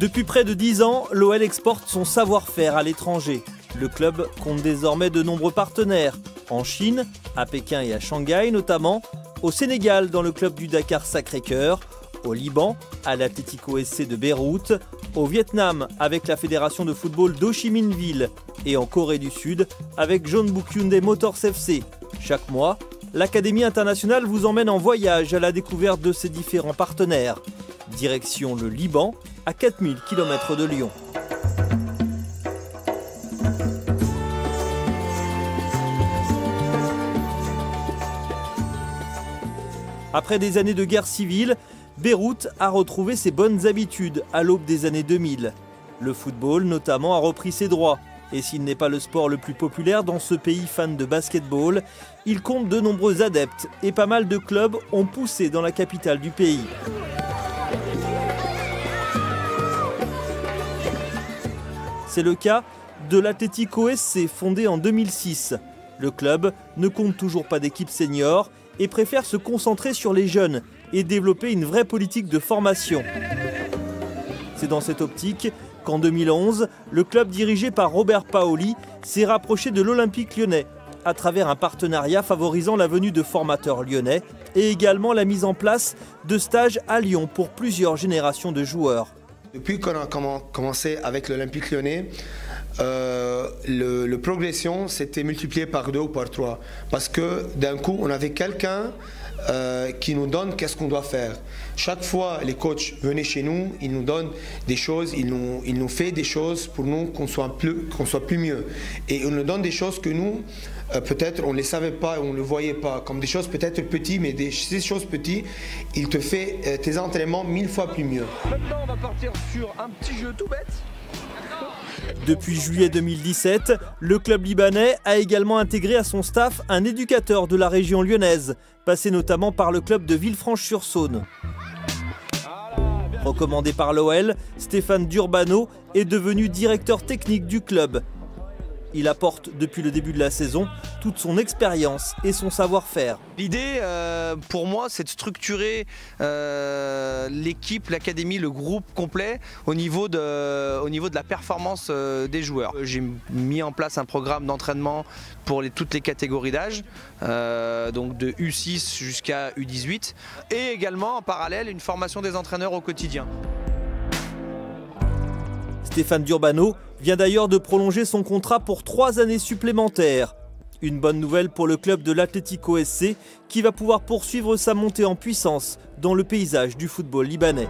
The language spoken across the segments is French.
Depuis près de 10 ans, l'OL exporte son savoir-faire à l'étranger. Le club compte désormais de nombreux partenaires. En Chine, à Pékin et à Shanghai notamment, au Sénégal dans le club du Dakar Sacré-Cœur, au Liban, à l'Atlético SC de Beyrouth, au Vietnam avec la fédération de football d'Ho Chi Minh Ville et en Corée du Sud avec Jeonbuk Hyundai Motors FC. Chaque mois, l'Académie internationale vous emmène en voyage à la découverte de ses différents partenaires. Direction le Liban, à 4000 km de Lyon. Après des années de guerre civile, Beyrouth a retrouvé ses bonnes habitudes à l'aube des années 2000. Le football notamment a repris ses droits. Et s'il n'est pas le sport le plus populaire dans ce pays fan de basketball, il compte de nombreux adeptes et pas mal de clubs ont poussé dans la capitale du pays. C'est le cas de l'Atlético SC fondé en 2006. Le club ne compte toujours pas d'équipe senior et préfère se concentrer sur les jeunes et développer une vraie politique de formation. C'est dans cette optique qu'en 2011, le club dirigé par Robert Paoli s'est rapproché de l'Olympique lyonnais à travers un partenariat favorisant la venue de formateurs lyonnais et également la mise en place de stages à Lyon pour plusieurs générations de joueurs. Depuis qu'on a commencé avec l'Olympique lyonnais, le progression s'était multiplié par 2 ou par 3 parce que d'un coup on avait quelqu'un qui nous donne qu'est-ce qu'on doit faire. Chaque fois les coachs venaient chez nous, ils nous donnent des choses, ils nous fait des choses pour nous qu'on soit plus mieux. Et on nous donne des choses que nous, peut-être on ne les savait pas, on ne le voyait pas, comme des choses peut-être petites, mais ces choses petites, il te fait tes entraînements 1000 fois plus mieux. Maintenant on va partir sur un petit jeu tout bête. Depuis juillet 2017, le club libanais a également intégré à son staff un éducateur de la région lyonnaise, passé notamment par le club de Villefranche-sur-Saône. Recommandé par l'OL, Stéphane Durbano est devenu directeur technique du club. Il apporte depuis le début de la saison toute son expérience et son savoir-faire. L'idée pour moi c'est de structurer l'équipe, l'académie, le groupe complet au niveau de la performance des joueurs. J'ai mis en place un programme d'entraînement pour toutes les catégories d'âge, donc de U6 jusqu'à U18 et également en parallèle une formation des entraîneurs au quotidien. Stéphane Durbano vient d'ailleurs de prolonger son contrat pour 3 années supplémentaires. Une bonne nouvelle pour le club de l'Atlético SC qui va pouvoir poursuivre sa montée en puissance dans le paysage du football libanais.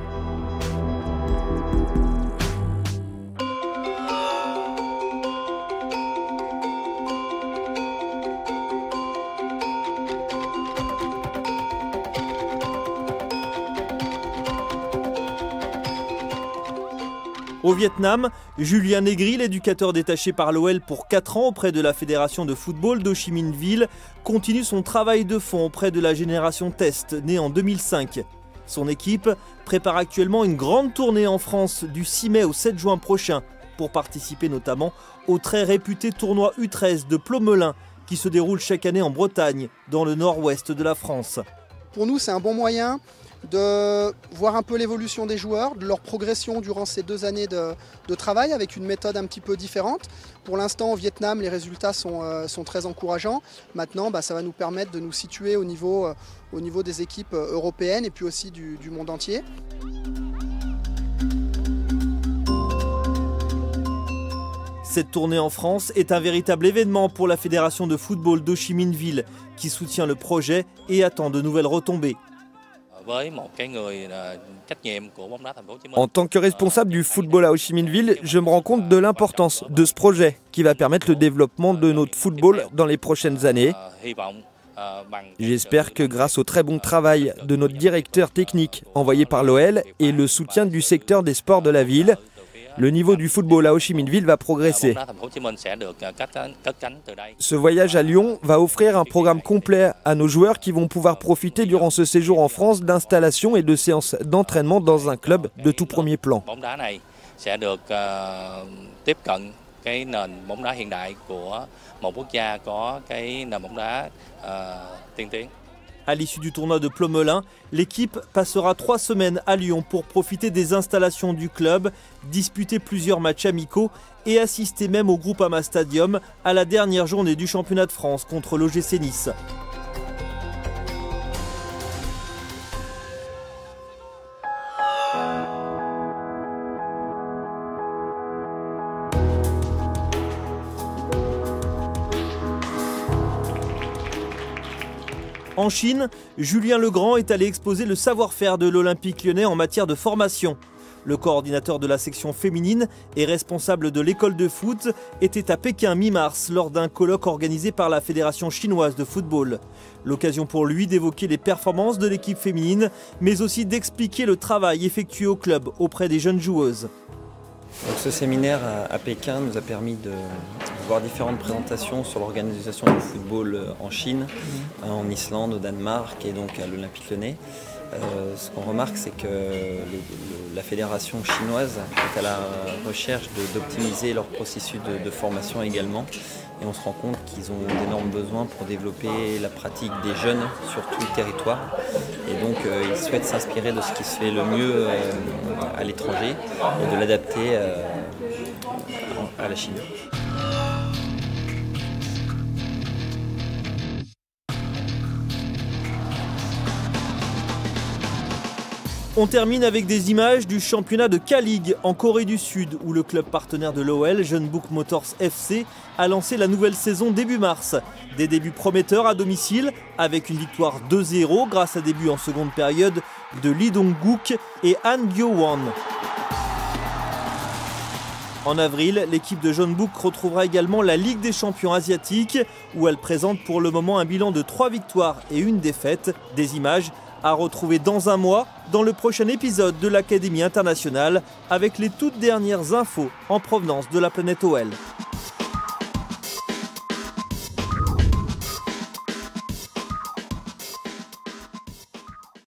Au Vietnam, Julien Negri, l'éducateur détaché par l'OL pour 4 ans auprès de la fédération de football d'Ho Chi Minh Ville, continue son travail de fond auprès de la génération Test, née en 2005. Son équipe prépare actuellement une grande tournée en France du 6 mai au 7 juin prochain pour participer notamment au très réputé tournoi U13 de Plomelin qui se déroule chaque année en Bretagne, dans le nord-ouest de la France. Pour nous, c'est un bon moyen de voir un peu l'évolution des joueurs, de leur progression durant ces 2 années de travail avec une méthode un petit peu différente. Pour l'instant, au Vietnam, les résultats sont très encourageants. Maintenant, ça va nous permettre de nous situer au niveau des équipes européennes et puis aussi du monde entier. Cette tournée en France est un véritable événement pour la fédération de football d'Ho Chi Minh Ville qui soutient le projet et attend de nouvelles retombées. En tant que responsable du football à Ho Chi Minh Ville, je me rends compte de l'importance de ce projet qui va permettre le développement de notre football dans les prochaines années. J'espère que grâce au très bon travail de notre directeur technique envoyé par l'OL et le soutien du secteur des sports de la ville, le niveau du football à Ho Chi Minh Ville va progresser. Ce voyage à Lyon va offrir un programme complet à nos joueurs qui vont pouvoir profiter durant ce séjour en France d'installations et de séances d'entraînement dans un club de tout premier plan. À l'issue du tournoi de Plomelin, l'équipe passera 3 semaines à Lyon pour profiter des installations du club, disputer plusieurs matchs amicaux et assister même au Groupama Stadium à la dernière journée du championnat de France contre l'OGC Nice. En Chine, Julien Legrand est allé exposer le savoir-faire de l'Olympique lyonnais en matière de formation. Le coordinateur de la section féminine et responsable de l'école de foot était à Pékin mi-mars lors d'un colloque organisé par la Fédération chinoise de football. L'occasion pour lui d'évoquer les performances de l'équipe féminine, mais aussi d'expliquer le travail effectué au club auprès des jeunes joueuses. Donc ce séminaire à Pékin nous a permis de voir différentes présentations sur l'organisation du football en Chine, en Islande, au Danemark et donc à l'Olympique lyonnais. Ce qu'on remarque, c'est que la fédération chinoise est à la recherche d'optimiser leur processus de formation également. Et on se rend compte qu'ils ont d'énormes besoins pour développer la pratique des jeunes sur tout le territoire. Et donc ils souhaitent s'inspirer de ce qui se fait le mieux à l'étranger et de l'adapter à la Chine. On termine avec des images du championnat de K-League en Corée du Sud où le club partenaire de l'OL, Jeonbuk Motors FC, a lancé la nouvelle saison début mars. Des débuts prometteurs à domicile avec une victoire 2-0 grâce à des buts en seconde période de Lee Dong-guk et Han Gyo-won. En avril, l'équipe de Jeonbuk retrouvera également la Ligue des champions asiatiques où elle présente pour le moment un bilan de 3 victoires et 1 défaite. Des images à retrouver dans un mois dans le prochain épisode de l'Académie internationale avec les toutes dernières infos en provenance de la planète OL.